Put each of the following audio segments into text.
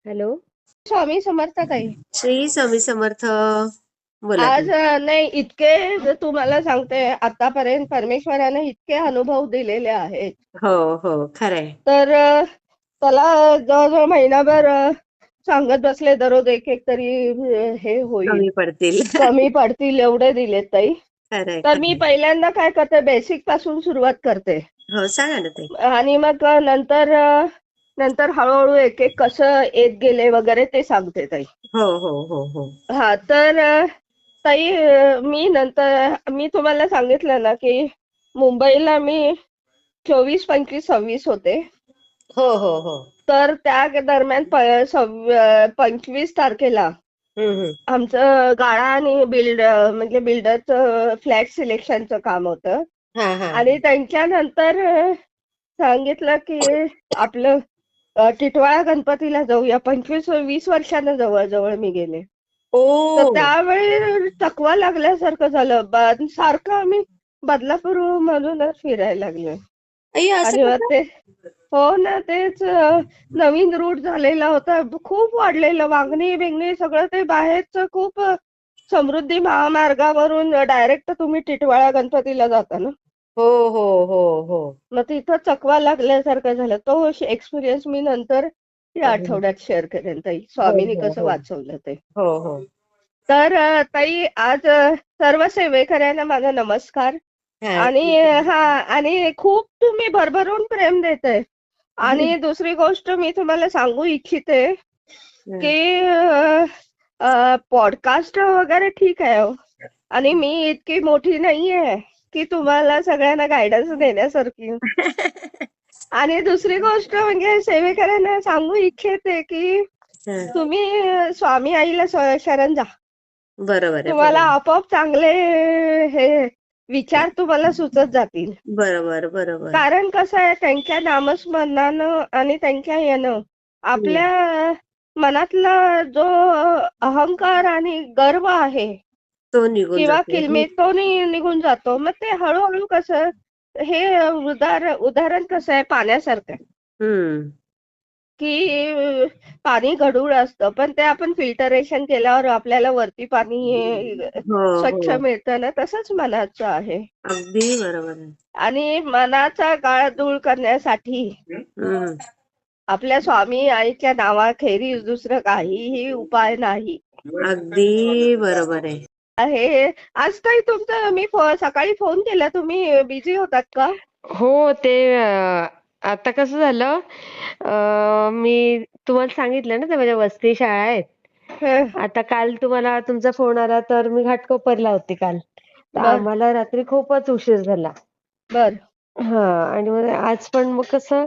Hello. Swami Samarth ताई. श्री स्वामी समर्थ. बोला आज ताई. नाही इतके तुम्हाला सांगते आतापर्यंत परमेश्वराने इतके अनुभव दिलेले आहेत. हो हो, खरंय. तर त्याला जवळजवळ महिनाभर सांगत बसले दररोज एक एक तरी हे होईल, कमी पडतील. कमी पडतील एवढे दिलेत ताई. खरंय तर मी खरंय. पहिल्यांदा काय करते, बेसिक पासून सुरुवात करते हो, सांगा ना ताई. आणि मग नंतर नंतर हळूहळू एक एक कसं येत गेले वगैरे ते सांगते ताई. हो हो हो हो. हा तर ताई मी तुम्हाला सांगितलं ना की मुंबईला मी 24, 25, 26 होते. हो हो हो. तर त्या दरम्यान 25 तारखेला हम्म. आमचं गाळा आणि म्हणजे बिल्डरचं फ्लॅट सिलेक्शनचं काम होतं हा हा. आणि त्यांच्यानंतर सांगितलं की आपलं टिटवाळा गणपतीला जाऊया. 25-20 वर्षानं जवळ मी गेले. ओ. तर त्यावेळी थकवा लागल्यासारखं झालं. सारखं आम्ही बदलापूर मधूनच फिरायला लागलो अय्या, असं आणि मग कसं? ते हो ना तेच नवीन रूट झालेला होता. खूप वाढलेलं वांगणी बिंगणी सगळं ते बाहेरचं खूप समृद्धी महामार्गावरून डायरेक्ट तुम्ही टिटवाळा गणपतीला जाता ना. हो हो हो हो. मग तिथं चकवा लागल्यासारखं झालं. तो एक्सपिरियन्स मी नंतर या हम्म. आठवड्यात शेअर करेन ताई. हो स्वामींनी हो कसं हो वाचवलं ते. हो हो. तर ताई आज सर्व सेवेकऱ्यांना माझा नमस्कार. हा, आणि ठीक आहे. हा आणि खूप तुम्ही भरभरून प्रेम देताय. आणि दुसरी गोष्ट मी तुम्हाला सांगू इच्छिते हं. की पॉडकास्ट वगैरे ठीक आहे हो. आणि मी इतकी मोठी नाहीये की तुम्हाला सगळ्यांना गायडन्स देण्यासारखी. आणि दुसरी गोष्ट म्हणजे सेवेकऱ्यांना सांगू इच्छिते की हं. तुम्ही स्वामी आईला शरण जा. बरोबर आहे तुम्हाला बरोबर. आपोआप चांगले हे विचार तुम्हाला सुचत जातील. बरोबर बरोबर. कारण कसं आहे त्यांच्या नामस्मरणानं आणि त्यांच्या यानं हम्म. आपल्या मनातला जो अहंकार आणि गर्व आहे तो निघून किंवा जातो. किलबिल तो निघून जातो. मग ते हळूहळू कसं हे उदाहरण कसं आहे पाण्यासारखं आहे. हम्म. की पाणी गढूळ असतं पण ते आपण फिल्टरेशन केल्यावर आपल्याला वरती पाणी हो स्वच्छ हो. मिळतं ना, तसंच मनाचं आहे. अगदी बरोबर आहे. आणि मनाचा गाळ दूर करण्यासाठी हम्म. आपल्या स्वामी आईच्या नावाखेरीज दुसरं काहीही उपाय नाही अगदी बरोबर आहे. आहे. आज ताई तुमचं मी सकाळी फोन केला, तुम्ही बिझी होतात का? हो, ते आता कसं झालं, मी तुम्हाला सांगितलं ना, ते माझ्या वसती शाळा आहेत. हं, आता काल तुम्हाला तुमचा फोन आला, तर मी घाटकोपरला होते काल. तर बर आम्हाला रात्री खूपच उशीर झाला. बर हां, आणि मग आज पण मग कसं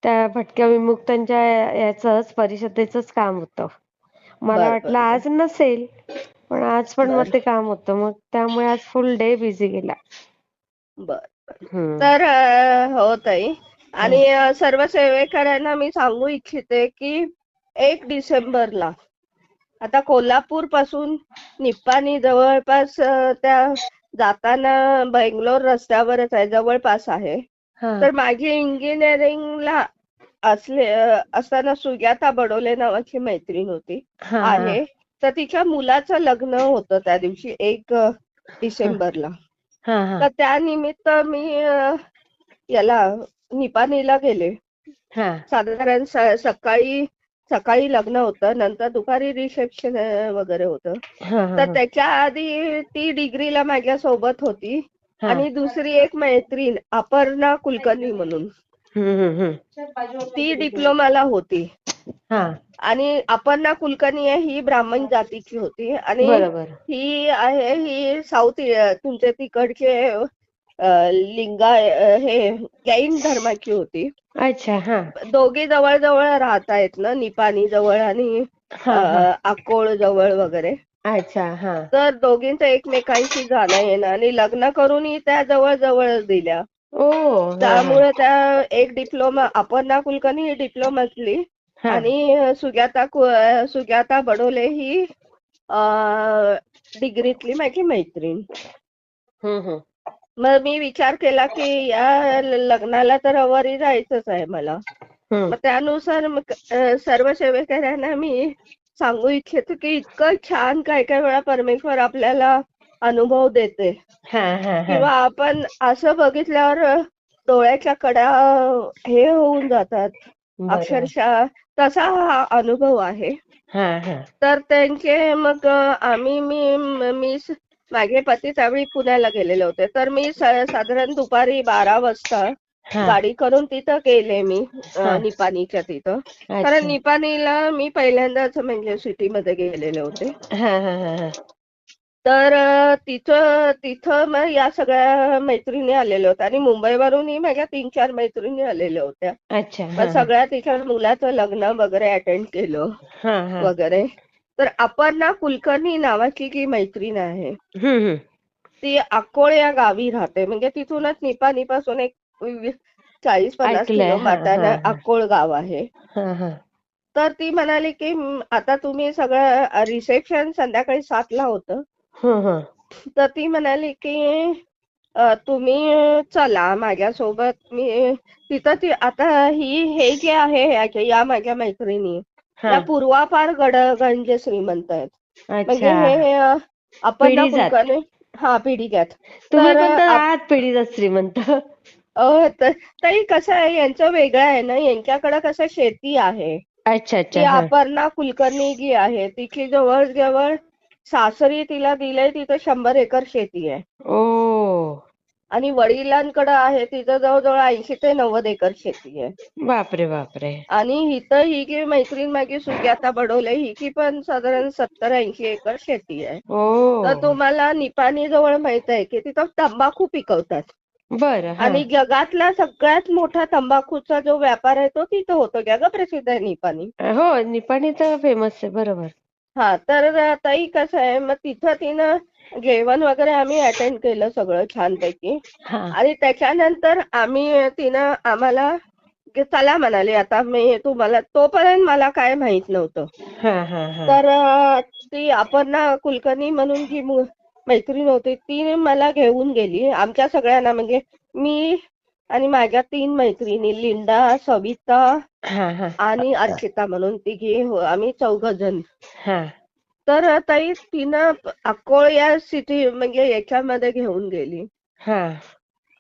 त्या भटक्या विमुक्तांच्या याचंच परिषदेचंच काम होतं. मला बर वाटलं बर बर आज नसेल, पण आज पण मग बर ते काम होतं. मग त्यामुळे आज फुल डे बिझी गेला. बर. हं. तर हो ताई. हं. आणि सर्व सेवेकरांना मी सांगू इच्छिते की 1 डिसेंबरला आता कोल्हापूर पासून निप्पाणी जवळपास त्या जाताना बेंगलोर रस्त्यावरच आहे, जवळपास आहे. हां. तर माझी इंजिनिअरिंगला असताना सुजाता बडोले नावाची मैत्रीण होती हां, हां. आहे. तर तिच्या मुलाचं लग्न होतं त्या दिवशी 1 हां. डिसेंबरला. हां, हां. तर त्यानिमित्त मी याला निपाणीला गेले. हां. साधारण सकाळी सकाळी लग्न होतं, नंतर दुपारी रिसेप्शन वगैरे होतं. हां, हां, तर हां. त्याच्या आधी ती डिग्रीला माझ्या सोबत होती हां. आणि दुसरी एक मैत्रीण अपर्णा कुलकर्णी म्हणून हं, हं, हं. ती डिप्लोमाला होती. हां. आणि अपर्णा कुलकर्णी आहे ही ब्राह्मण जातीची होती आणि बरोबर. ही साऊथ तुमच्या तिकडचे हे जैन धर्माची होती. अच्छा. हां. दोघे जवळ-जवळ राहतायत ना, निपाणी जवळ आणि हां, हां. अकोळ जवळ वगैरे. अच्छा. हां. तर दोघींचं एकमेकांशी जाणं येणं आणि लग्न करूनही त्या जवळ-जवळच दिल्या. ओह! हां, हां. त्यामुळे त्या एक डिप्लोमा अपर्णा कुलकर्णी ही डिप्लोमातली हां. आणि सुजाता बडोले ही डिग्रीतली माझी मैत्रीण. हं, हं. मग मी विचार केला की या लग्नाला तर रविवारी जायचंच आहे मला. मग त्यानुसार मग सर्व सेवेकऱ्यांना मी सांगू इच्छिते की इतकं छान काय काय वेळा परमेश्वर आपल्याला अनुभव देते किंवा आपण असं बघितल्यावर डोळ्याच्या कडा हे होऊन जातात बरोबर. अक्षरशः. तसा हा अनुभव आहे. तर त्यांचे मग मी माझे पती त्यावेळी पुण्याला गेलेले होते, तर मी साधारण दुपारी 12 वाजता गाडी करून तिथं गेले मी निपाणीच्या तिथं. कारण अच्छा. निपाणीला मी पहिल्यांदाच म्हणजे सिटीमध्ये गेलेले होते. हा. तर तिथं मग या सगळ्या मैत्रिणी आलेल्या होत्या आणि मुंबईवरूनही माझ्या 3-4 मैत्रिणी आलेल्या होत्या. अच्छा. मग सगळ्या तिच्या मुलाचं लग्न वगैरे अटेंड केलं वगैरे. तर अपर्णा कुलकर्णी नावाची जी मैत्रीण आहे ती अकोळ या गावी राहते. म्हणजे तिथूनच निपाणीपासून एक 40-50 ऐकलंय. किलोमीटर अकोळ गाव आहे. तर ती म्हणाली की आता तुम्ही सगळं रिसेप्शन संध्याकाळी 7ला होतं. तर ती म्हणाली की तुम्ही चला माझ्यासोबत. मी तिथं आता हे जे आहे या माझ्या मैत्रिणी या पूर्वापार गंज श्रीमंत आहेत. म्हणजे हे अपर्णा कुलकर्णी पिढीजात. तुम्ही तर पण तर आहात पिढीजात श्रीमंत. ताई कसं आहे यांचं वेगळं आहे ना, यांच्याकडे कसं शेती आहे. अच्छा. ती अपर्णा कुलकर्णी जी आहे तिची जवळ सासरी तिला दिलंय तिथं 100 एकर शेती आहे. ओ. आणि वडिलांकडे आहे तिथं जवळजवळ 80 ते 90 एकर शेती आहे. बापरे. आणि इथं ही जी मैत्रीण माझी सुजाता बडोले हिची पण साधारण 70-80 एकर शेती आहे. तर तुम्हाला निपाणी जवळ माहित आहे की तिथं तंबाखू पिकवतात. बरं. आणि जगातला सगळ्यात मोठा तंबाखूचा जो व्यापार आहे तो तिथं होतो. जग प्रसिद्ध आहे निपाणी. हो, निपाणी तर फेमस आहे. बरोबर. तर ताई कसं आहे मग तिथं तिनं जेवण वगैरे आम्ही अटेंड केलं सगळं छानपैकी. आणि त्याच्यानंतर तिनं आम्हाला चला म्हणाले आता मी तुम्हाला, तोपर्यंत मला काय माहित नव्हतं. तर ती अपर्णा कुलकर्णी म्हणून जी मैत्रीण होती ती मला घेऊन गेली आमच्या सगळ्यांना. म्हणजे मी आणि माझ्या 3 मैत्रिणी लिंडा, सविता आणि अर्चिता म्हणून तिघी आम्ही 4 जण. तर ताई तिनं अकोळ या सिटी म्हणजे याच्यामध्ये घेऊन गेली.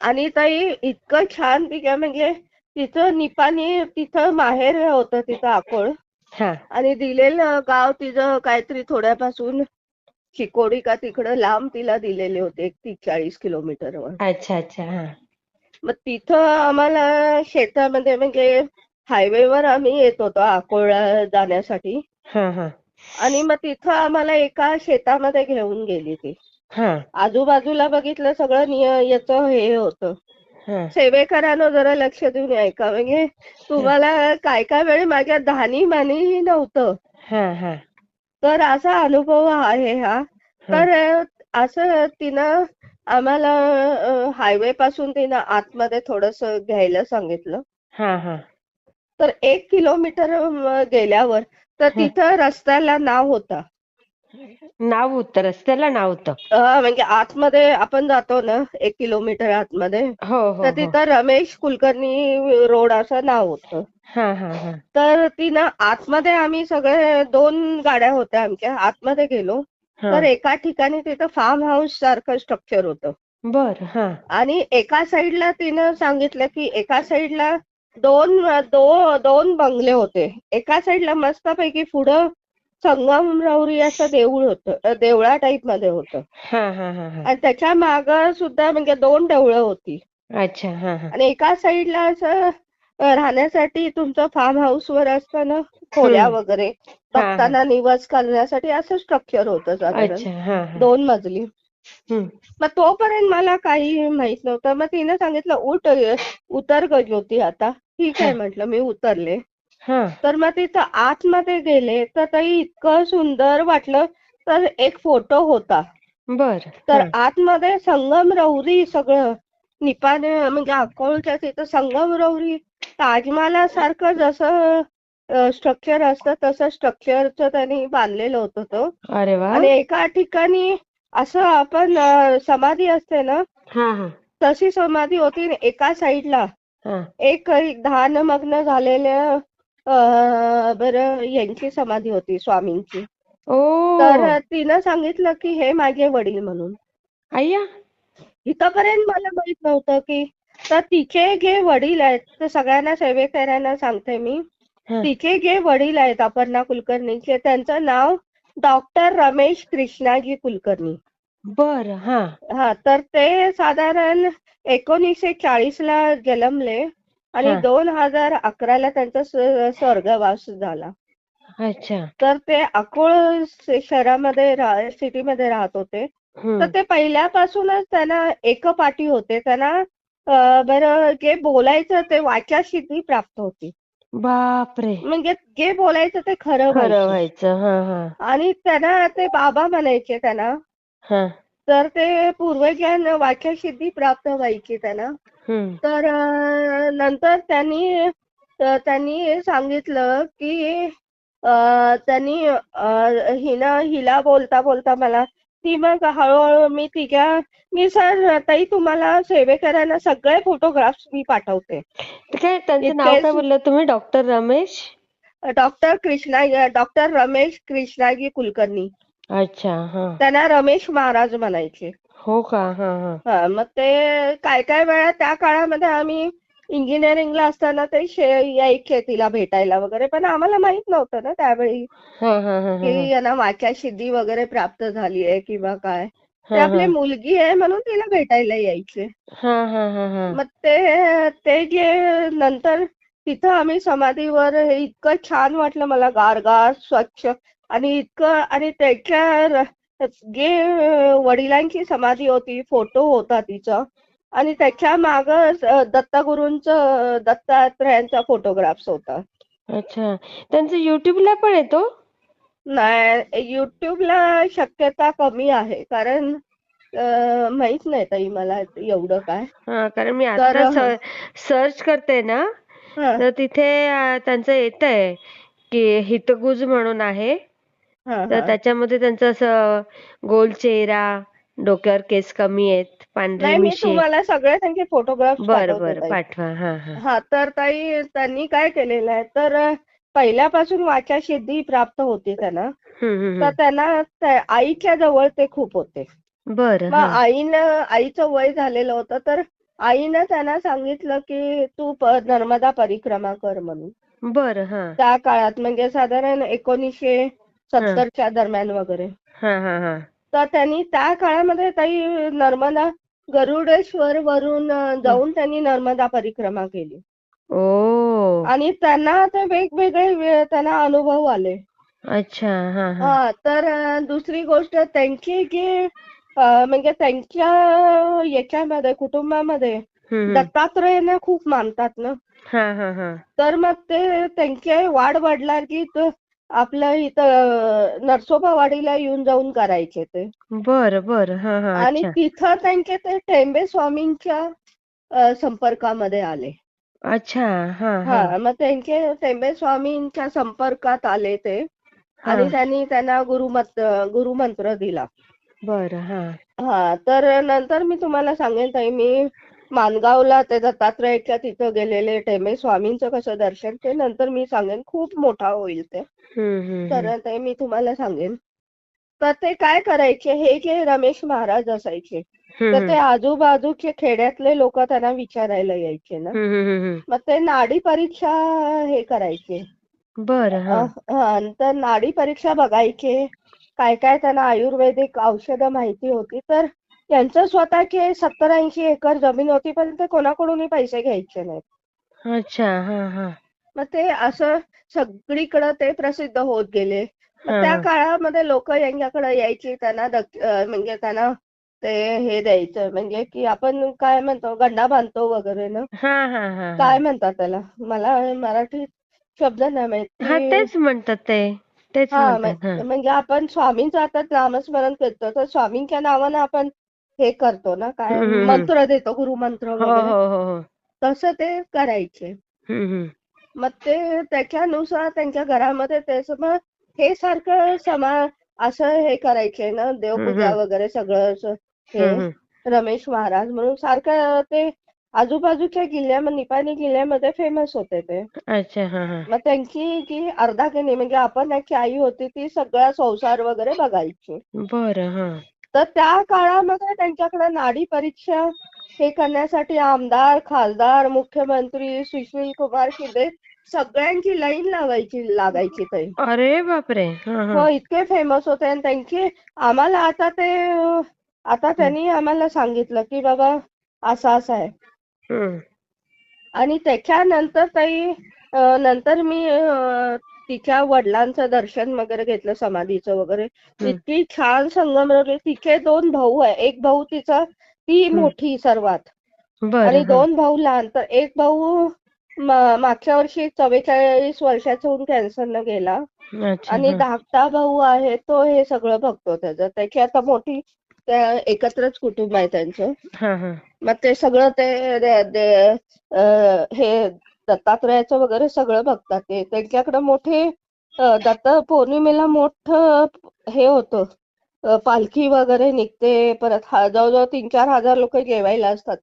आणि ताई इतकं छान म्हणजे तिथं निपाणी तिथं माहेर होतं तिथं अकोळ. आणि दिलेलं गाव तिचं काहीतरी थोड्यापासून चिकोडी का तिकडं लांब तिला दिलेले होते 30-40 किलोमीटरवर. अच्छा. मग तिथं आम्हाला शेतामध्ये म्हणजे हायवेवर आम्ही येत होतो अकोळला जाण्यासाठी. आणि मग तिथं आम्हाला एका शेतामध्ये घेऊन गेली ती. आजूबाजूला बघितलं सगळं याचं हे होतं. सेवेकरांनो जरा लक्ष देऊन ऐका. म्हणजे तुम्हाला काय वेळी माझ्या धानी-मानीही नव्हतं. तर असा अनुभव आहे हा. तर असं तिनं आम्हाला हायवे पासून तिनं आतमध्ये थोडंसं घ्यायला सांगितलं. तर 1 किलोमीटर गेल्यावर तर तिथं रस्त्याला नाव होता. रस्त्याला नाव होतं. म्हणजे आतमध्ये आपण जातो ना 1 किलोमीटर आतमध्ये. तर तिथं रमेश कुलकर्णी रोड असं नाव होतं. तर तिनं आतमध्ये आम्ही सगळे 2 गाड्या होत्या आमच्या आतमध्ये गेलो. तर एका ठिकाणी तिथं फार्म हाऊस सारखं स्ट्रक्चर होतं. बरं. आणि एका साईडला तिनं सांगितलं की एका साईडला 2 बंगले होते. एका साईडला मस्तपैकी पुढं संगमरवरी असं देऊळ होतं, देवळा टाईप मध्ये होतं. आणि त्याच्या माग सुद्धा म्हणजे 2 देवळं होती. अच्छा. आणि एका साईडला असं राहण्यासाठी तुमचं फार्म हाऊस वर असतं ना खोल्या वगैरे बघताना निवास करण्यासाठी असं स्ट्रक्चर होतं साधारण 2 मजली. मग तोपर्यंत मला काही माहित नव्हतं. मग तिने सांगितलं उतर ग ज्योती आता. ठीक आहे म्हटलं, मी उतरले. तर मग तिथं आतमध्ये गेले तर ताई इतकं सुंदर वाटलं. तर एक फोटो होता. तर आतमध्ये संगमरवरी सगळं निपाणी म्हणजे अकोलच्या तिथं संगमरवरी ताजमहालासारखं जसं स्ट्रक्चर असतं तसं स्ट्रक्चरचं त्यांनी बांधलेलं होतं तो. अरे वा. आणि एका ठिकाणी असं आपण समाधी असते ना तशी समाधी होती. एका साईडला हा. एक ध्यानमग्न झालेल्या बरं यांची समाधी होती स्वामींची. ओ. तर तिनं सांगितलं की हे माझे वडील म्हणून. अय्या. इथपर्यंत मला माहित नव्हतं की तर तिचे जे वडील आहेत तर सगळ्यांना सेवेकऱ्यांना सांगते मी हा. तिचे जे वडील आहेत अपर्णा कुलकर्णीचे त्यांचं नाव डॉक्टर रमेश कृष्णाजी कुलकर्णी. बर. हा. हा तर ते साधारण 1940 ला जन्मले आणि हा. 2011 त्यांचा स्वर्गवास झाला. अच्छा. तर ते अकोळ शहरामध्ये सिटीमध्ये राहत होते. तर हम्म. ते पहिल्यापासूनच त्यांना एकपाठी होते. त्यांना बरं जे बोलायचं ते वाचासिद्धी प्राप्त होती. बापरे. म्हणजे जे बोलायचं ते खरं खरं व्हायचं. व्हायचं. हा हा आणि त्यांना ते बाबा म्हणायचे त्यांना. हा. तर ते पूर्वजांना वाचासिद्धी प्राप्त व्हायची त्यांना. हम्म. तर नंतर त्यांनी सांगितलं की त्यांनी हिला बोलता बोलता मला ती मग हळूहळू मी सर ताई तुम्हाला सेवेकरांना सगळे फोटोग्राफ्स मी पाठवते. तर काय त्यांचं नाव इतके काय बोललं तुम्ही? डॉक्टर रमेश. डॉक्टर रमेश कृष्णाजी कुलकर्णी. अच्छा. हा. त्यांना रमेश महाराज म्हणायचे. हो का. हा हा हा मग ते काय काय वेळा त्या काळामध्ये आम्ही इंजिनिअरिंगला असताना ते यायचे तिला भेटायला वगैरे पण आम्हाला माहित नव्हतं ना त्यावेळी हा हा हा हा की यांना वाचासिद्धी वगैरे प्राप्त झाली आहे किंवा काय. ते हा आपली मुलगी आहे म्हणून तिला भेटायला यायचे. हा हा हा हा मग ते जे नंतर तिथं आम्ही समाधीवर हे इतकं छान वाटलं मला गारगार स्वच्छ आणि इतकं आणि त्याच्या जे वडिलांची समाधी होती फोटो होता तिचा आणि त्याच्या माग दत्तगुरूंचं दत्तात्रयांचा फोटोग्राफ्स होता. अच्छा. त्यांचं युट्यूबला पण येतो? नाही युट्यूबला शक्यता कमी आहे कारण माहित नाही ताई मला एवढं काय. हा कारण मी तर आता सर्च करते ना हं, तर तिथे त्यांचं येतंय की हितगुज म्हणून आहे. हं, तर हं. त्याच्यामध्ये त्यांचं असं गोल चेहरा, डोक्यावर केस कमी आहेत, पांढरी नाही मी मिशी. तुम्हाला सगळे त्यांचे फोटोग्राफ्स बर पाठवते बर ताई. पाठवा. हा हा हा तर ताई त्यांनी काय केलेलं आहे तर पहिल्यापासून वाचासिद्धी प्राप्त होती त्यांना. तर त्यांना आईच्या जवळ ते खूप होते. बर. मग हा. आईचं वय झालेलं होतं तर आईनं त्यांना सांगितलं की तू नर्मदा परिक्रमा कर म्हणून. बर. हा त्या काळात म्हणजे साधारण हा 1970च्या दरम्यान वगैरे. हा हा हा तर त्यांनी त्या काळामध्ये ताई नर्मदा गरुडेश्वर वरून जाऊन त्यांनी नर्मदा परिक्रमा केली. ओ. आणि त्यांना ते वेगवेगळे त्यांना अनुभव आले. अच्छा. हा हा हा तर दुसरी गोष्ट त्यांची जी म्हणजे त्यांच्या याच्यामध्ये कुटुंबामध्ये हम्म. दत्तात्रयांना खूप मानतात ना. हा हा हा तर मग ते त्यांचे वाढ वडिलांची आपलं इथं नरसोबावाडीला येऊन जाऊन करायचे ते. बर बर. हा हा आणि अच्छा. तिथं त्यांचे ते टेंबे स्वामींच्या संपर्कामध्ये आले. अच्छा. हा हा हा मग त्यांचे टेंबे स्वामींच्या संपर्कात आले ते हा आणि त्यांनी त्यांना गुरुमंत्र दिला. बर. हा हा तर नंतर मी तुम्हाला सांगेन ताई मी माणगावला ते दत्तात्रयाच्या तिथं गेलेले टेंबे स्वामींचं कसं दर्शन ते नंतर मी सांगेन खूप मोठा होईल ते. तर ते मी तुम्हाला सांगेन. तर ते काय करायचे हे जे रमेश महाराज असायचे तर ते आजूबाजूचे खेड्यातले लोक त्यांना विचारायला यायचे ना. मग ते नाडी परीक्षा हे करायचे. बर. हा तर नाडी परीक्षा बघायचे. काय काय त्यांना आयुर्वेदिक औषधं माहिती होती तर त्यांचं स्वतःचे 70-80 एकर जमीन होती पण ते कोणाकडूनही पैसे घ्यायचे नाहीत. अच्छा. हा हा मग ते असं सगळीकडे ते प्रसिद्ध होत गेले. मग हा त्या हा काळामध्ये लोक यांच्याकडे यायची त्यांना म्हणजे त्यांना ते हे द्यायचं म्हणजे की आपण काय म्हणतो गंडा बांधतो वगैरे ना. हा हा हा हा काय म्हणतात त्याला मला मराठीत शब्द नाही माहित हा की तेच म्हणतात ते. तेच हा म्हणतात. हा म्हणजे आपण स्वामींचं आता नामस्मरण करतो तर स्वामींच्या नावानं आपण हे करतो ना काय हम्म. मंत्र देतो गुरुमंत्र हो वगैरे हो हो हो तसं ते करायचे. हम्म. मग ते त्याच्यानुसार त्यांच्या घरामध्ये तेच मग हे सारखं असं हे करायचे ना देवपूजा हम्म. वगैरे सगळं असं हे हम्म. रमेश महाराज म्हणून सारखं ते आजूबाजूच्या जिल्ह्यामध्ये निपाणी जिल्ह्यामध्ये फेमस होते ते. अच्छा. हा हा. मग त्यांची जी अर्धांगिनी म्हणजे आपण त्याची आई होती ती सगळा संसार वगैरे बघायची. बरं. हा. तर त्या काळामध्ये त्यांच्याकडे नाडी परीक्षा हे करण्यासाठी आमदार, खासदार, मुख्यमंत्री, सुशील कुमार शिंदे सगळ्यांची लाईन लागायची ताई. अरे बापरे. हा हा. हो, इतके फेमस होते आणि त्यांची आम्हाला आता त्यांनी आम्हाला सांगितलं की बाबा असं आहे. हम्म. आणि त्याच्यानंतर ताई नंतर मी तिच्या वडिलांचं दर्शन वगैरे घेतलं समाधीचं वगैरे. इतकी छान संगमरवरी. तिचे 2 भाऊ आहे. एक भाऊ ती मोठी सर्वात बरं. आणि हा. 2 भाऊ लहान. तर एक भाऊ मागच्या वर्षी 44 वर्षाचा होऊन कॅन्सरनं गेला अच्छा. आणि हा. धाकटा भाऊ आहे तो हे सगळं बघतो त्याचं. त्याची आता मोठी एकत्रच कुटुंब आहे त्यांचं. हा हा. मग ते सगळं हे दत्तात्रयाचं वगैरे सगळं बघतात ते. त्यांच्याकडे मोठे दत्त पौर्णिमेला मोठं हे होतं. पालखी वगैरे निघते. परत जवळजवळ 3-4 हजार लोक जेवायला असतात.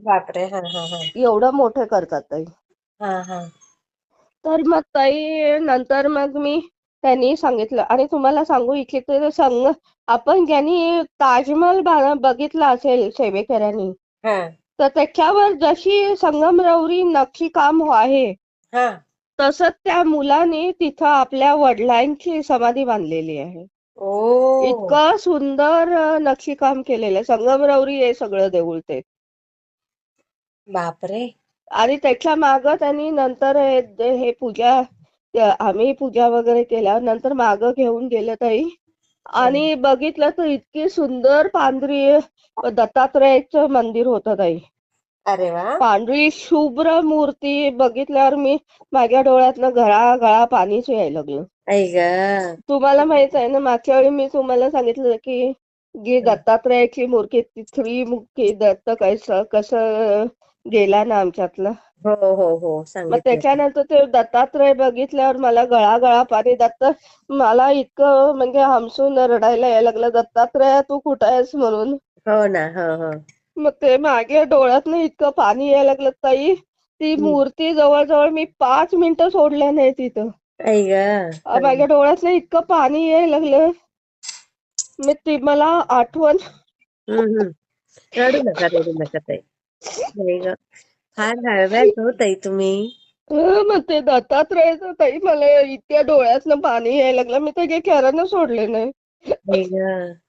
बापरे. हा हा हा. एवढं मोठं करतात ताई. हा हा. तर मग ताई नंतर मग त्यांनी सांगितलं आणि तुम्हाला सांगू इच्छिते आपण ज्यांनी ताजमहल बघितला असेल सेवेकऱ्यांनी हा. तर त्याच्यावर जशी संगमरवरी नक्षीकाम आहे हा. तसंच त्या मुलाने तिथं आपल्या वडिलांची समाधी बांधलेली आहे. ओ. इतकं सुंदर नक्षीकाम केलेलं आहे. संगमरवरी हे सगळं देऊळ ते. बापरे. आणि त्याच्या मागं त्यांनी नंतर हे आम्ही पूजा वगैरे केल्या नंतर मागं घेऊन गेलं ताई आणि बघितलं तर इतकी सुंदर पांढरी दत्तात्रयाचं मंदिर होतं ताई. अरे वा. पांढरी शुभ्र मूर्ती बघितल्यावर माझ्या डोळ्यातनं घळा पाणीच यायला लागलं. आई ग. तुम्हाला माहित आहे ना मागच्या वेळी मी तुम्हाला सांगितलं की जी दत्तात्रयाची मूर्ती त्रिमुखी दत्त कसं गेला ना आमच्यातलं. हो हो हो. मग सांगितलं. त्याच्यानंतर ते दत्तात्रय बघितल्यावर मला गळा पाणी मला इतकं म्हणजे हमसून रडायला यायला लागलं. दत्तात्रया तू कुठं आहेस म्हणून. हो ना. हो हो. मग ते माझ्या डोळ्यातनं इतकं पाणी यायला लागलं ताई. ती मूर्ती जवळजवळ मी 5 मिनिटं सोडल्या नाही तिथं. आई ग. माझ्या डोळ्यातनं इतकं पाणी यायला लागलं. मी ती मला आठवण. रडू नका ताई. नाही ग. फार हळव्याच हो ताई तुम्ही. मग ते दत्तात्रयाचं ताई मला इतक्या डोळ्यातनं पाणी यायला लागलं मी त्याचे चरण सोडले नाही. आई ग.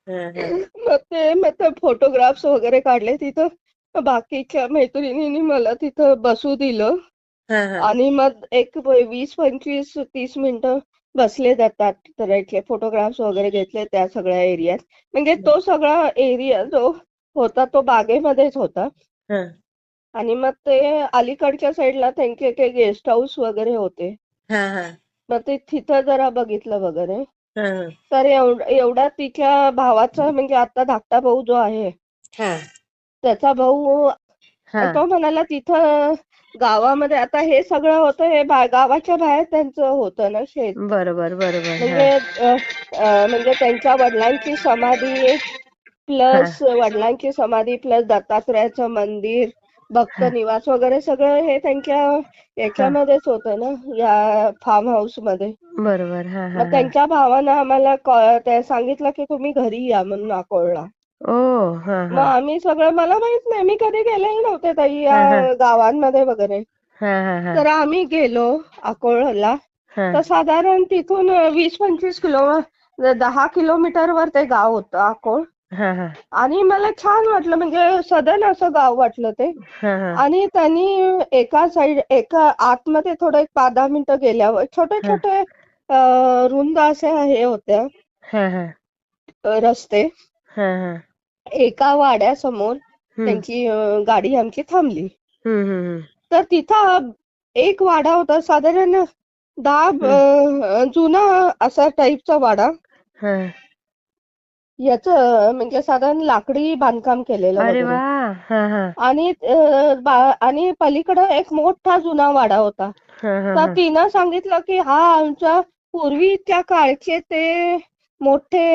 हा हा. मग ते फोटोग्राफ्स वगैरे काढले तिथं. बाकीच्या मैत्रिणींनी मला तिथं बसू दिलं हा हा. आणि मग एक 20-25-30 मिनिटं बसले दत्तात्रयाचे फोटोग्राफ्स वगैरे घेतले त्या सगळ्या एरियात. म्हणजे तो सगळा एरिया जो होता तो बागेमध्येच होता. हा. आणि मग ते अलीकडच्या साईडला त्यांचे ते गेस्ट हाऊस वगैरे होते. हा हा. मग ते तिथं जरा बघितलं वगैरे. हा हा. तर एवढा तिच्या भावाचा म्हणजे आता धाकटा भाऊ जो आहे हा. त्याचा भाऊ हा. तो म्हणाला तिथं गावामध्ये आता हे सगळं होतं हे गावाच्या बाहेर त्यांचं होतं ना शेत. बरोबर बरोबर. हा. म्हणजे त्यांच्या वडिलांची समाधी प्लस वडिलांची समाधी प्लस दत्तात्रयाचं मंदिर भक्त निवास वगैरे सगळं हे त्यांच्या याच्यामध्येच होतं ना या फार्म हाऊस मध्ये. बरोबर. हा हा. मग त्यांच्या भावानं आम्हाला सांगितलं की तुम्ही घरी या म्हणून अकोळला. ओ. हा मग हा. आम्ही सगळं मला माहित नाही मी कधी गेलेले नव्हते ताई हा हा. या गावांमध्ये वगैरे. हा हा हा. तर आम्ही गेलो अकोळला. हा. तर साधारण तिथून 20-25 10 किलोमीटरवर ते गाव होतं अकोळ. हा हा. आणि मला छान वाटलं म्हणजे सदन असं गाव वाटलं ते. हा हा. आणि त्यांनी एका आतमध्ये थोडं 5-10 मिनिटं गेल्यावर छोटे छोटे रुंद असे हे होत्या हा हा. रस्ते. हा हा. एका वाड्यासमोर त्यांची गाडी आमची थांबली. तर तिथं एक वाडा होता साधारण 10 जुना असा टाईपचा वाडा. हा. याचं म्हणजे साधारण लाकडी बांधकाम केलेलं अरे वगैरे. वा. हा हा. आणि पलीकडं एक मोठा जुना वाडा होता. हा हा. तर तिनं सांगितलं की हा आमच्या पूर्वीच्या काळचे ते मोठे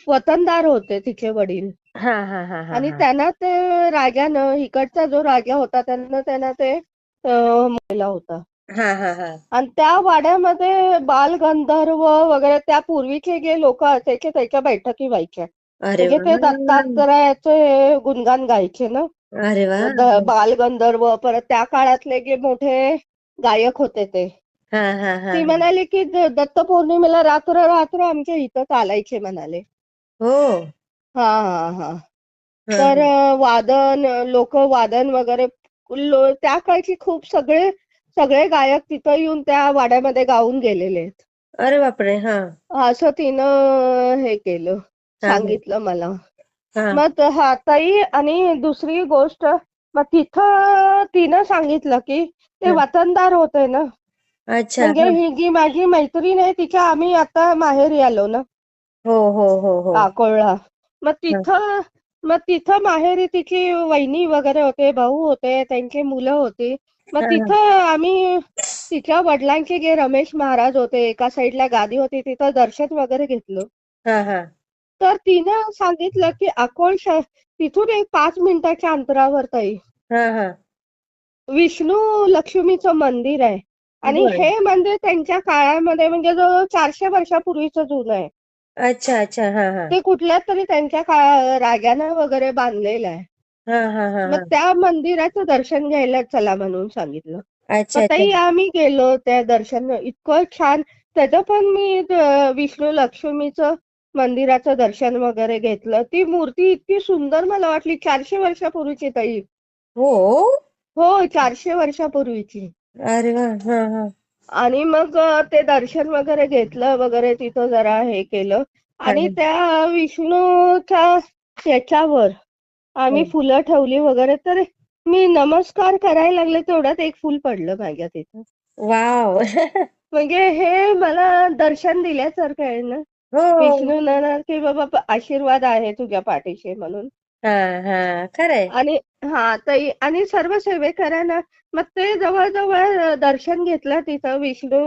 वतनदार होते तिचे वडील. हा हा हा हा आणि हा त्यांना ते राजानं, इकडचा जो राजा होता त्यांना ते केला होता. हा हा हा आणि त्या वाड्यामध्ये बालगंधर्व वगैरे त्या पूर्वीचे जे लोक असायचे त्याच्या बैठकी व्हायच्या. अरे म्हणजे वा ते दत्तात्रयाचे गुणगान गायचे ना. अरे वा बालगंधर्व, परत त्या काळातले जे मोठे गायक होते ते. हा हा हा ती हा. म्हणाली की दत्त पौर्णिमेला रात्र रात्र आमच्या इथं चालायचे म्हणाले. हो हा हा हा. हा तर हा. लोक वादन वगैरे त्या काळची खूप सगळे गायक तिथं येऊन त्या वाड्यामध्ये गाऊन गेलेले आहेत. अरे बापरे हा असं तिनं हे केलं, हा सांगितलं मला. हा मग हा ताई, आणि दुसरी गोष्ट, मग तिथं तिनं सांगितलं की ते हा. वतनदार होते ना. अच्छा म्हणजे हा ही जी माझी मैत्रीण आहे तिच्या आम्ही आता माहेरी आलो ना हो हो हो हो अकोळला. मग हा तिथं माहेरी तिची वहिनी वगैरे होते, भाऊ होते, त्यांची मुलं होती. मग हा तिथं आम्ही तिच्या वडिलांचे जे रमेश महाराज होते, एका साईडला गादी होती, तिथं दर्शन वगैरे घेतलं. हा हा तर तिनं सांगितलं की तिथून एक 5 मिनिटाच्या अंतरावर ताई हा हा विष्णू लक्ष्मीचं मंदिर आहे. आणि बर हे मंदिर त्यांच्या काळामध्ये म्हणजे जवळ 400 वर्षापूर्वीचं जुनं आहे. अच्छा अच्छा हा हा ते कुठल्या तरी त्यांच्या राजानं वगैरे बांधलेलं आहे. हा हा हा मग हा त्या मंदिराचं दर्शन घ्यायला चला म्हणून सांगितलं. मग अच्छा अच्छा ताई आम्ही गेलो त्या दर्शन, इतकं छान. त्याचं पण मी विष्णू लक्ष्मीचं मंदिराचं दर्शन वगैरे घेतलं. ती मूर्ती इतकी सुंदर मला वाटली, 400 वर्षापूर्वीची ताई. हो हो, 400 वर्षापूर्वीची. अरे वा हा हा आणि मग ते दर्शन वगैरे घेतलं वगैरे, तिथं जरा हे केलं. हा आणि त्या विष्णूच्या याच्यावर आम्ही फुलं ठेवली वगैरे. तर मी नमस्कार करायला लागले तेवढ्यात एक फुल पडलं माझ्या तिथं. वाव म्हणजे हे मला दर्शन दिल्यासारखं आहे ना. हो विष्णू की बाबा आशीर्वाद आहे तुझ्या पाठीशी म्हणून. हा हा खरंय आणि ताई, आणि सर्व सेवेकरांना मग ते जवळ दर्शन घेतलं तिथं विष्णू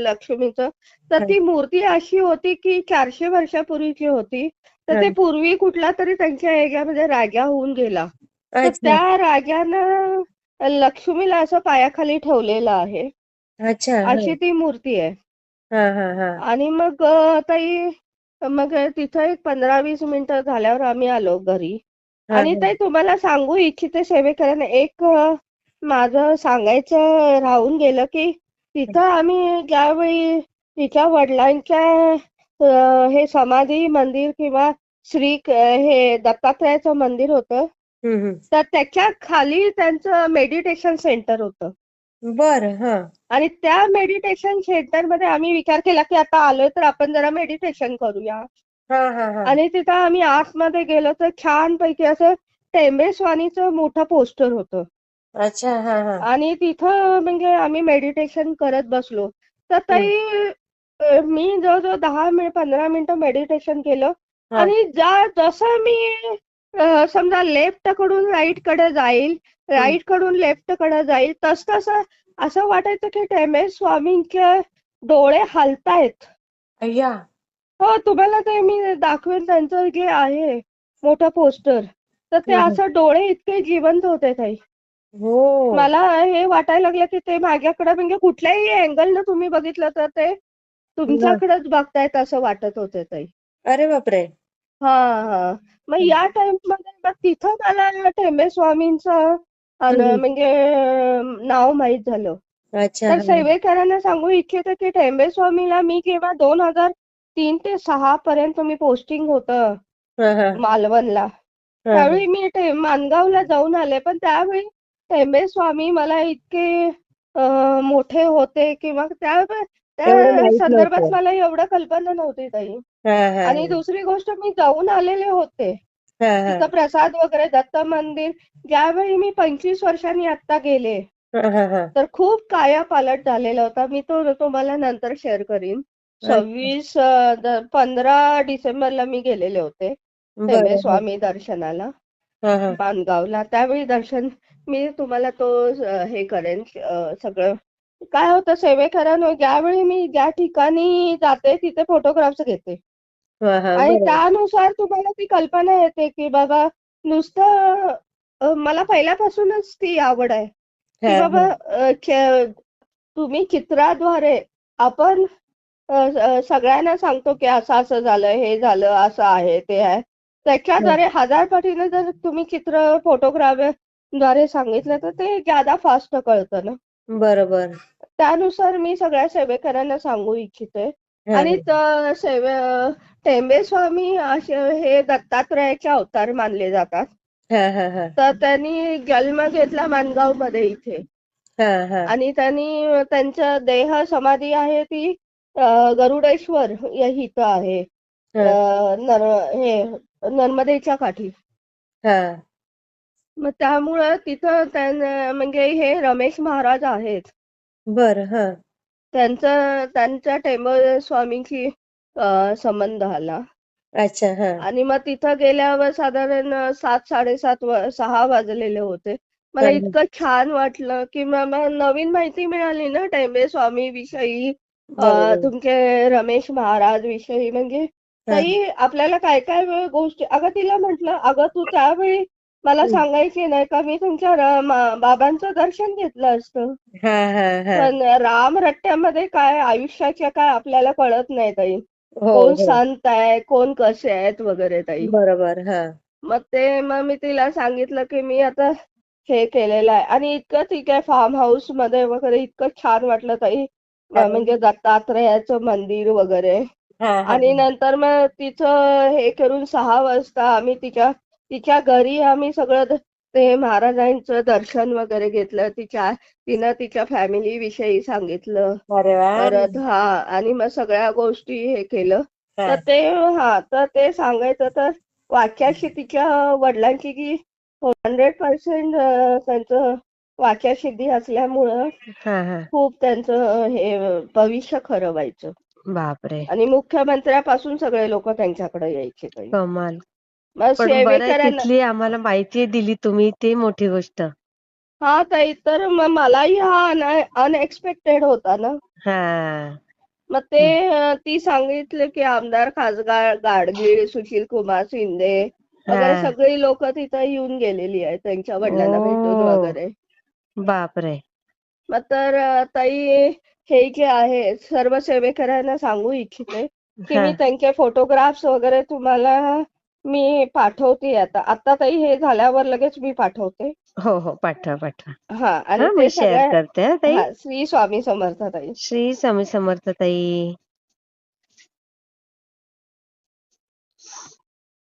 लक्ष्मीचं. तर हा ती मूर्ती अशी होती की 400 वर्षापूर्वीची होती. तर हा ते पूर्वी कुठला तरी त्यांच्या ह्याच्यामध्ये राजा होऊन गेला. तर अच्छा त्या राजानं लक्ष्मीला असं पायाखाली ठेवलेलं आहे. अच्छा हा अशी ती मूर्ती आहे. हा हा हा आणि मग ताई, मग तिथं एक 15-20 मिनिटं झाल्यावर आम्ही आलो घरी. हा आणि ताई तुम्हाला सांगू इच्छिते सेवेकरांना, एक माझं सांगायचं राहून गेलं की तिथं आम्ही ज्यावेळी तिच्या वडिलांच्या हे समाधी मंदिर किंवा हे दत्तात्रयाचं मंदिर होतं. हम्म. तर त्याच्या खाली त्यांचं मेडिटेशन सेंटर होतं. बरं हा आणि त्या मेडिटेशन सेंटरमध्ये आम्ही विचार केला की आता आलोय तर आपण जरा मेडिटेशन करूया. हा हा हा आणि तिथं आम्ही आतमध्ये गेलो तर छानपैकी असं टेंबेस्वानीचं मोठं पोस्टर होतं. अच्छा हा हा आणि तिथं म्हणजे आम्ही मेडिटेशन करत बसलो. तर हम्म. ताई, मी जवळजवळ 10-15 मिनिटं मेडिटेशन केलं. हा आणि जसं मी समजा लेफ्ट कडून राईट कडे जाईल, हम्म. राईट कडून लेफ्ट कडे जाईल, तसं असं वाटायचं की स्वामींचे डोळे हलतायत. अय्या हो, तुम्हाला ते मी दाखवेन त्यांचं जे आहे मोठं पोस्टर. तर ते हम्म. असं डोळे इतके जिवंत होते ताई. हो मला हे वाटायला लागलं की ते माझ्याकडे म्हणजे कुठल्याही अँगलनं तुम्ही बघितलं तर ते हा. तुमच्याकडेच बघतायत असं वाटत होते ताई. अरे बापरे हां. मग या टाईममध्ये मग तिथं मला टेंबेस्वामींचं हम्म. म्हणजे नाव माहीत झालं. अच्छा तर हा सेवेकरांना सांगू इच्छिते की टेंबेस्वामीला मी जेव्हा 2003 ते 6 पर्यंत मी पोस्टिंग होतं हा हा मालवणला. हा हा त्यावेळी मी माणगावला जाऊन आले. पण त्यावेळी टेंबेस्वामी मला इतके मोठे होते किंवा एवढं त्या माहित संदर्भात नव्हतं मला एवढं कल्पना नव्हती ताई. हा हा आणि दुसरी गोष्ट, मी जाऊन आलेले होते. हा हा तिथं प्रसाद वगैरे, दत्त मंदिर. ज्यावेळी मी 25 वर्षांनी आता गेले, हा हा हा तर खूप कायापालट झालेला होता. मी तो तुम्हाला नंतर शेअर करीन. अच्छा 15 डिसेंबरला मी गेलेले होते बरं हा टेंबेस्वामी दर्शनाला हा हा माणगावला. त्यावेळी दर्शन मी तुम्हाला तो हे करेन सगळं. काय होतं सेवेकरांनो, ज्यावेळी मी ज्या ठिकाणी जाते तिथे फोटोग्राफ्स घेते. हा आणि बरोबर. त्यानुसार तुम्हाला ती कल्पना येते की बाबा नुसतं मला पहिल्यापासूनच ती आवड आहे की हा बाबा हा तुम्ही चित्राद्वारे आपण सगळ्यांना सांगतो की असं असं झालं, हे झालं, असं आहे, ते आहे. हा. त्याच्याद्वारे हजार पटीने जर तुम्ही चित्र फोटोग्राफद्वारे सांगितलं तर ते ज्यादा फास्ट कळतं ना. बरोबर. त्यानुसार मी सगळ्या सेवेकरांना सांगू इच्छिते. हा आणि टेंबे स्वामी असे हे दत्तात्रयाचे अवतार मानले जातात. हा हा हा तर त्यांनी जन्म घेतला माणगावमध्ये इथे. हा हा आणि त्यांनी त्यांच्या देह समाधी आहे ती गरुडेश्वर या इथं आहे. हा हे नर्मदेच्या काठी. हा मग त्यामुळं तिथं म्हणजे हे रमेश महाराज आहेत. बर हा त्यांच्या टेंबे स्वामींची संबंध आला. अच्छा हा आणि मग तिथं गेल्यावर साधारण 7:30 6 वाजलेले होते. मला हा इतकं छान वाटलं की मला नवीन माहिती मिळाली ना टेंबे स्वामी विषयी, बरोबर. तुमचे रमेश महाराज विषयी. म्हणजे हा ताई आपल्याला काय काय गोष्टी, अगं तिला म्हटलं अगं तू त्यावेळी मला सांगायची नाही का, मी तुमच्या बाबांचं दर्शन घेतलं असतं. हा हा हा पण राम रट्ट्यामध्ये काय आयुष्याच्या काय आपल्याला कळत नाही ताई. हो कोण हो संत आहे, कोण कसे आहेत वगैरे ताई. बरोबर. हा मग मी तिला सांगितलं की मी आता हे केलेलं आहे. आणि इतकं ठीक आहे, फार्म हाऊस मध्ये वगैरे इतकं छान वाटलं ताई. अरे म्हणजे दत्तात्रयाचं मंदिर वगैरे. हा हा आणि नंतर मग तिचं हे करून 6 वाजता आम्ही तिच्या घरी आम्ही सगळं ते महाराजांचं दर्शन वगैरे घेतलं. तिनं तिच्या फॅमिली विषयी सांगितलं. अरे वा. परत आणि मग सगळ्या गोष्टी हे केलं. हा तर ते सांगायचं तर वाच्याशी तिच्या वडिलांची की 100% त्यांचं वाच्यासिद्धी असल्यामुळं हा हा खूप त्यांचं हे भविष्य खरं व्हायचं. बापरे, आणि मुख्यमंत्र्यापासून सगळे लोक त्यांच्याकडे यायचे ताई. कमाल. मग पण बरं आहे सेवेकरांना तिथली आम्हाला माहिती दिली तुम्ही, ती मोठी गोष्ट. ताई, तर मग मलाही अनएक्सपेक्टेड होता ना. हा मग ती सांगितलं की आमदार खासदार गाडगीळ, सुशील कुमार शिंदे वगैरे हा सगळी लोक तिथं येऊन गेलेली आहेत त्यांच्या वडिलांना भेटून ओ वगैरे. बापरे. मग ताई, हे जे आहे सर्व सेवेकरांना सांगू इच्छिते की हा मी त्यांचे फोटोग्राफ्स वगैरे तुम्हाला मी पाठवते. आता ताई हे झाल्यावर लगेच मी पाठवते. हो हो, पाठवा पाठवा. आणि हा, मी ते शेअर सगळ्या. करते हा ताई. श्री स्वामी समर्थ ताई. श्री स्वामी समर्थ ताई.